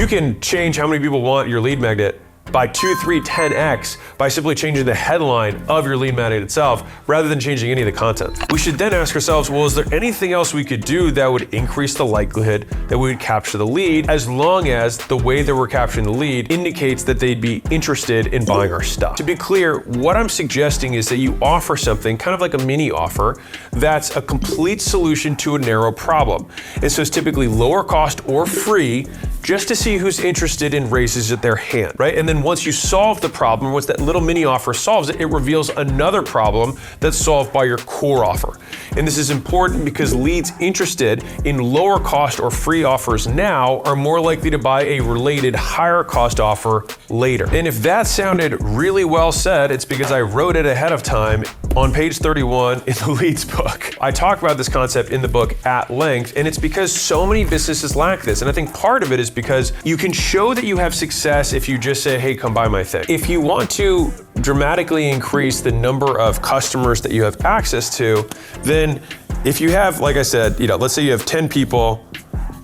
can change how many people want your lead magnet by 2, 3, 10x by simply changing the headline of your lead magnet itself rather than changing any of the content. We should then ask ourselves, well, is there anything else we could do that would increase the likelihood that we would capture the lead, as long as the way that we're capturing the lead indicates that they'd be interested in buying our stuff? To be clear, what I'm suggesting is that you offer something kind of like a mini offer that's a complete solution to a narrow problem. And so it's typically lower cost or free, just to see who's interested and raises their hand, right? And then once you solve the problem, once that little mini offer solves it, it reveals another problem that's solved by your core offer. And this is important because leads interested in lower cost or free offers now are more likely to buy a related higher cost offer later. And if that sounded really well said, it's because I wrote it ahead of time on page 31 in the leads book. I talk about this concept in the book at length, and it's because so many businesses lack this. And I think part of it is because you can show that you have success if you just say, hey, come buy my thing. If you want to dramatically increase the number of customers that you have access to, then if you have, like I said, let's say you have 10 people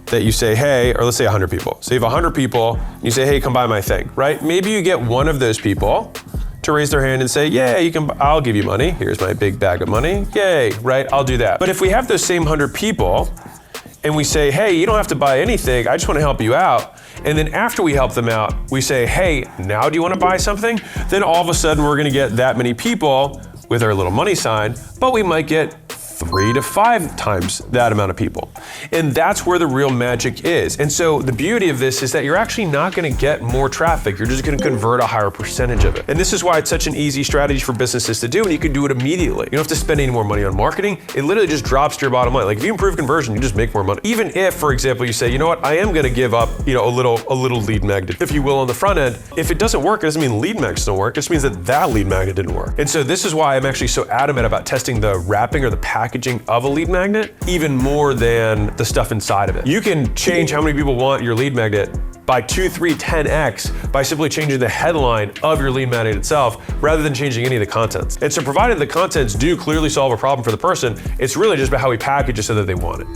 that you say, hey, or let's say 100 people. So you have 100 people, you say, hey, come buy my thing, right? Maybe you get one of those people to raise their hand and say, yeah, I'll give you money. Here's my big bag of money. Yay, right? I'll do that. But if we have those same 100 people and we say, hey, you don't have to buy anything, I just want to help you out. And then after we help them out, we say, hey, now do you want to buy something? Then all of a sudden we're going to get that many people with our little money sign, but we might get 3 to 5 times that amount of people. And that's where the real magic is. And so the beauty of this is that you're actually not gonna get more traffic, you're just gonna convert a higher percentage of it. And this is why it's such an easy strategy for businesses to do, and you can do it immediately. You don't have to spend any more money on marketing, it literally just drops to your bottom line. Like if you improve conversion, you just make more money. Even if, for example, you say, you know what, I am gonna give up a little lead magnet, if you will, on the front end. If it doesn't work, it doesn't mean lead magnets don't work, it just means that lead magnet didn't work. And so this is why I'm actually so adamant about testing the wrapping or the packaging of a lead magnet even more than the stuff inside of it. You can change how many people want your lead magnet by 2, 3, 10x by simply changing the headline of your lead magnet itself rather than changing any of the contents. And so provided the contents do clearly solve a problem for the person, it's really just about how we package it so that they want it.